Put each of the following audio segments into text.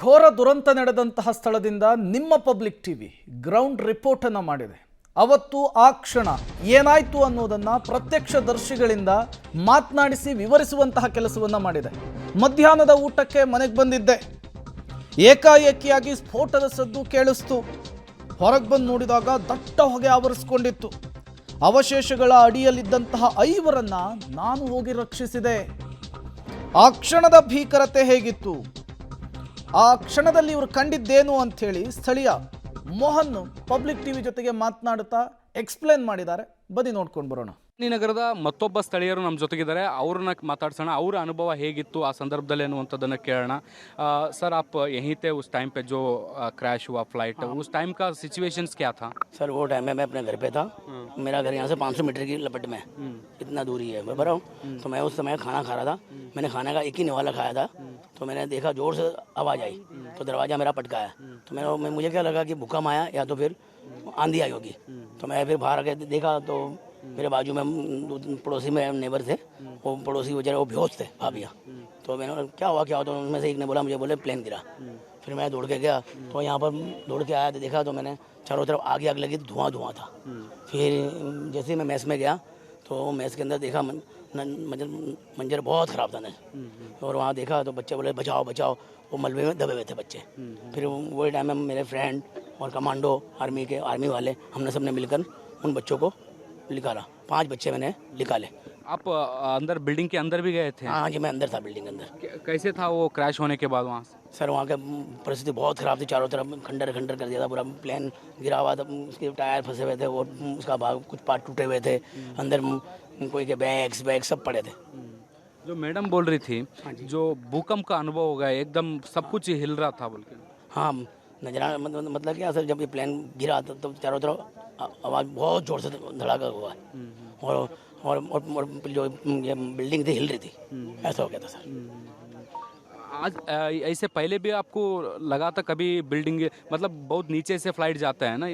ಘೋರ ದುರಂತ ನಡೆದಂತಹ ಸ್ಥಳದಿಂದ ನಿಮ್ಮ ಪಬ್ಲಿಕ್ ಟಿವಿ ಗ್ರೌಂಡ್ ರಿಪೋರ್ಟ್ ಅನ್ನು ಮಾಡಿದೆ. ಅವತ್ತು ಆ ಕ್ಷಣ ಏನಾಯಿತು ಅನ್ನೋದನ್ನ ಪ್ರತ್ಯಕ್ಷದರ್ಶಿಗಳಿಂದ ಮಾತನಾಡಿಸಿ ವಿವರಿಸುವಂತಹ ಕೆಲಸವನ್ನ ಮಾಡಿದೆ. ಮಧ್ಯಾಹ್ನದ ಊಟಕ್ಕೆ ಮನೆಗೆ ಬಂದಿದ್ದೆ. ಏಕಾಏಕಿಯಾಗಿ ಸ್ಫೋಟದ ಸದ್ದು ಕೇಳಿಸ್ತು. ಹೊರಗೆ ಬಂದು ನೋಡಿದಾಗ ದಟ್ಟ ಹೊಗೆ ಆವರಿಸಿಕೊಂಡಿತ್ತು. ಅವಶೇಷಗಳ ಅಡಿಯಲ್ಲಿದ್ದಂತಹ 5ರನ್ನ ನಾನು ಹೋಗಿ ರಕ್ಷಿಸಿದೆ. ಆ ಕ್ಷಣದ ಭೀಕರತೆ ಹೇಗಿತ್ತು, ಆ ಕ್ಷಣದಲ್ಲಿ ಇವರು ಕಂಡಿದ್ದೇನು ಅಂಥೇಳಿ ಸ್ಥಳೀಯ ಮೋಹನ್ ಪಬ್ಲಿಕ್ ಟಿವಿ ಜೊತೆಗೆ ಮಾತನಾಡುತ್ತಾ ಎಕ್ಸ್ಪ್ಲೇನ್ ಮಾಡಿದ್ದಾರೆ. ಬನ್ನಿ ನೋಡ್ಕೊಂಡು ಬರೋಣ. ನಗರದ ಮತ್ತೊಬ್ಬ ಸ್ಥಳೀಯರು ನಮ್ಮ ಜೊತೆಗಿದ್ದಾರೆ. ಅವ್ರನ್ನ ಮಾತಾಡ್ಸೋಣ. ಅವರ ಅನುಭವ ಹೇಗಿತ್ತು ಆ ಸಂದರ್ಭದಲ್ಲಿ ಅನ್ನುವಂಥದ್ದನ್ನು ಕೇಳೋಣ. सर आप यहीं थे उस टाइम पे जो क्रैश हुआ फ्लाइट, उस टाइम का सिचुएशंस क्या था? सर वो टाइम में मैं अपने घर पे था. मेरा घर यहाँ से 500 मीटर की लपट में, इतना दूरी है मैं बताऊँ. तो मैं उस समय खाना खा रहा था. मैंने खाने का एक ही निवाला खाया था. तो मैंने देखा जोर से आवाज़ आई तो दरवाज़ा मेरा पटकाया. तो मुझे क्या लगा कि भूकंप आया या तो फिर आंधी आई होगी. तो मैं फिर बाहर आके देखा तो मेरे बाजू में पड़ोसी में नेबर थे. वो पड़ोसी बेचारे वो बेहोश थे भाभियाँ. तो मैंने क्या हुआ तो उनमें से एक ने बोला, मुझे बोले प्लेन गिरा. फिर मैं दौड़ के गया तो यहाँ पर दौड़ के आया तो देखा तो मैंने चारों तरफ आगे आग लगी, धुआं था. फिर जैसे मैं मैस में गया तो मैस के अंदर देखा मंजर बहुत ख़राब था. और वहाँ देखा तो बच्चे बोले बचाओ बचाओ, वो मलबे में दबे हुए थे बच्चे. फिर वही टाइम में मेरे फ्रेंड और कमांडो आर्मी वाले हमने सबने मिलकर उन बच्चों को निकाला. 5 बच्चे मैंने निकाले. आप अंदर बिल्डिंग के अंदर भी गए थे? हाँ जी, मैं अंदर था बिल्डिंग के अंदर. कैसे था वो क्रैश होने के बाद वहाँ से? सर वहाँ का परिस्थिति बहुत ख़राब थी. चारों तरफ खंडर कर दिया था पूरा. प्लेन गिरा हुआ था, उसके टायर फंसे हुए थे और उसका भाग कुछ पार्ट टूटे हुए थे. अंदर कोई के बैग्स सब पड़े थे. जो मैडम बोल रही थी जो भूकंप का अनुभव हो गया, एकदम सब कुछ ही हिल रहा था बोल के. हाँ नजरा मतलब क्या सर, जब ये प्लेन गिरा तो चारों तरफ आवाज़ बहुत ज़ोर से धड़ाका हुआ. और जो ये बिल्डिंग थी हिल रही थी. ऐसा हो गया था सर. आज ऐसे पहले भी आपको लगा था कभी बिल्डिंग, मतलब बहुत नीचे से फ्लाइट जाता है ना?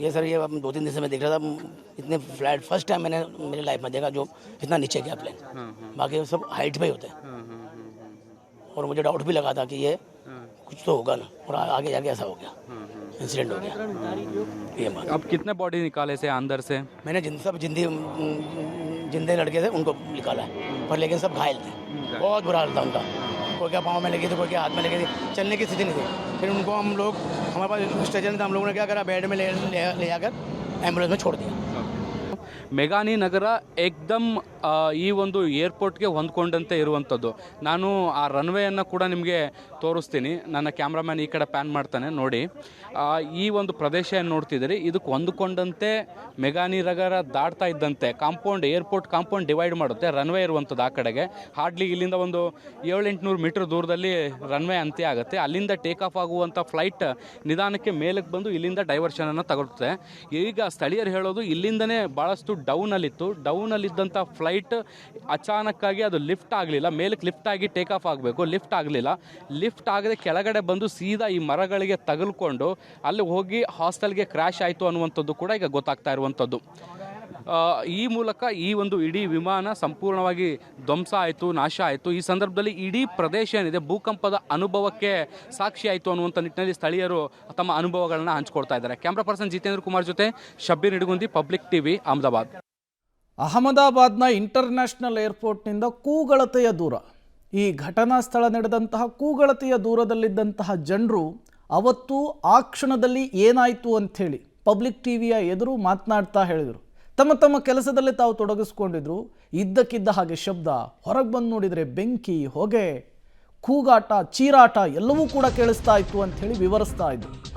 ये सर ये 2-3 दिन से मैं देख रहा था. इतने फ्लाइट फर्स्ट टाइम मैंने मेरी लाइफ में देखा जो इतना नीचे गया प्लेन. बाकी सब हाइट पे ही होते हैं. और मुझे डाउट भी लगा था कि ये कुछ तो होगा ना, और आगे जाके ऐसा हो गया, इंसिडेंट हो गया. ये बात. अब कितने बॉडी निकाले से अंदर से? मैंने सब जिंदे लड़के थे उनको निकाला है, पर लेकिन सब घायल थे. बहुत बुरा हाल था उनका. कोई क्या पाँव में लगी थी, कोई क्या हाथ में लगी थी, चलने की स्थिति नहीं थी. फिर उनको हमारे पास स्टेशन था, हम लोगों ने क्या करा, बेड में ले जाकर एम्बुलेंस में छोड़ दिया. ಮೆಗಾನಿ ನಗರ ಏಕ್ದಮ್ ಈ ಒಂದು ಏರ್ಪೋರ್ಟ್ಗೆ ಹೊಂದ್ಕೊಂಡಂತೆ ಇರುವಂಥದ್ದು. ನಾನು ಆ ರನ್ವೇಯನ್ನು ಕೂಡ ನಿಮಗೆ ತೋರಿಸ್ತೀನಿ. ನನ್ನ ಕ್ಯಾಮ್ರಾಮ್ಯಾನ್ ಈ ಕಡೆ ಪ್ಯಾನ್ ಮಾಡ್ತಾನೆ ನೋಡಿ. ಈ ಒಂದು ಪ್ರದೇಶ ಏನು ನೋಡ್ತಿದ್ದೀರಿ, ಇದಕ್ಕೆ ಹೊಂದ್ಕೊಂಡಂತೆ ಮೆಗಾನಿ ನಗರ ದಾಟ್ತಾ ಇದ್ದಂತೆ ಏರ್ಪೋರ್ಟ್ ಕಾಂಪೌಂಡ್ ಡಿವೈಡ್ ಮಾಡುತ್ತೆ. ರನ್ವೇ ಇರುವಂಥದ್ದು ಆ ಕಡೆಗೆ. ಹಾರ್ಡ್ಲಿ ಇಲ್ಲಿಂದ ಒಂದು 700-800 ಮೀಟರ್ ದೂರದಲ್ಲಿ ರನ್ವೇ ಅಂತ್ಯ ಆಗುತ್ತೆ. ಅಲ್ಲಿಂದ ಟೇಕ್ ಆಫ್ ಆಗುವಂಥ ಫ್ಲೈಟ್ ನಿಧಾನಕ್ಕೆ ಮೇಲಕ್ಕೆ ಬಂದು ಇಲ್ಲಿಂದ ಡೈವರ್ಷನನ್ನು ತಗೊಳುತ್ತೆ. ಈಗ ಸ್ಥಳೀಯರು ಹೇಳೋದು ಇಲ್ಲಿಂದನೇ ಭಾಳಷ್ಟು ಡೌನಲ್ಲಿದ್ದಂಥ ಫ್ಲೈಟ್ ಅಚಾನಕ್ಕಾಗಿ ಅದು ಲಿಫ್ಟ್ ಆಗಲಿಲ್ಲ. ಮೇಲಕ್ಕೆ ಲಿಫ್ಟ್ ಆಗಿ ಟೇಕ್ ಆಫ್ ಆಗಬೇಕು, ಲಿಫ್ಟ್ ಆಗಲಿಲ್ಲ. ಲಿಫ್ಟ್ ಆಗದೆ ಕೆಳಗಡೆ ಬಂದು ಸೀದಾ ಈ ಮರಗಳಿಗೆ ತಗಲ್ಕೊಂಡು ಅಲ್ಲಿ ಹೋಗಿ ಹಾಸ್ಟೆಲ್ಗೆ ಕ್ರ್ಯಾಶ್ ಆಯಿತು ಅನ್ನುವಂಥದ್ದು ಕೂಡ ಈಗ ಗೊತ್ತಾಗ್ತಾ ಇರುವಂಥದ್ದು. ಈ ಮೂಲಕ ಈ ಒಂದು ಇಡೀ ವಿಮಾನ ಸಂಪೂರ್ಣವಾಗಿ ಧ್ವಂಸ ಆಯಿತು, ನಾಶ ಆಯಿತು. ಈ ಸಂದರ್ಭದಲ್ಲಿ ಇಡೀ ಪ್ರದೇಶ ಏನಿದೆ ಭೂಕಂಪದ ಅನುಭವಕ್ಕೆ ಸಾಕ್ಷಿ ಆಯಿತು ಅನ್ನುವಂಥ ನಿಟ್ಟಿನಲ್ಲಿ ಸ್ಥಳೀಯರು ತಮ್ಮ ಅನುಭವಗಳನ್ನ ಹಂಚ್ಕೊಳ್ತಾ ಇದ್ದಾರೆ. ಕ್ಯಾಮ್ರಾ ಪರ್ಸನ್ ಜಿತೇಂದ್ರ ಕುಮಾರ್ ಜೊತೆ ಶಬ್ಬೀರ್ ನಿಡಗುಂದಿ, ಪಬ್ಲಿಕ್ ಟಿವಿ, ಅಹಮದಾಬಾದ್. ಅಹಮದಾಬಾದ್ನ ಇಂಟರ್ನ್ಯಾಷನಲ್ ಏರ್ಪೋರ್ಟ್ನಿಂದ ಕೂಗಳತೆಯ ದೂರ, ಈ ಘಟನಾ ಸ್ಥಳ ನಡೆದಂತಹ ಕೂಗಳತೆಯ ದೂರದಲ್ಲಿದ್ದಂತಹ ಜನರು ಅವತ್ತು ಆ ಕ್ಷಣದಲ್ಲಿ ಏನಾಯಿತು ಅಂಥೇಳಿ ಪಬ್ಲಿಕ್ ಟಿವಿಯ ಎದುರು ಮಾತನಾಡ್ತಾ ಹೇಳಿದರು. ತಮ್ಮ ಕೆಲಸದಲ್ಲಿ ತಾವು ತೊಡಗಿಸ್ಕೊಂಡಿದ್ರು. ಇದ್ದಕ್ಕಿದ್ದ ಹಾಗೆ ಶಬ್ದ, ಹೊರಗೆ ಬಂದು ನೋಡಿದರೆ ಬೆಂಕಿ, ಹೊಗೆ, ಕೂಗಾಟ, ಚೀರಾಟ ಎಲ್ಲವೂ ಕೂಡ ಕೇಳಿಸ್ತಾ ಇತ್ತು ಅಂಥೇಳಿ ವಿವರಿಸ್ತಾ ಇದ್ರು.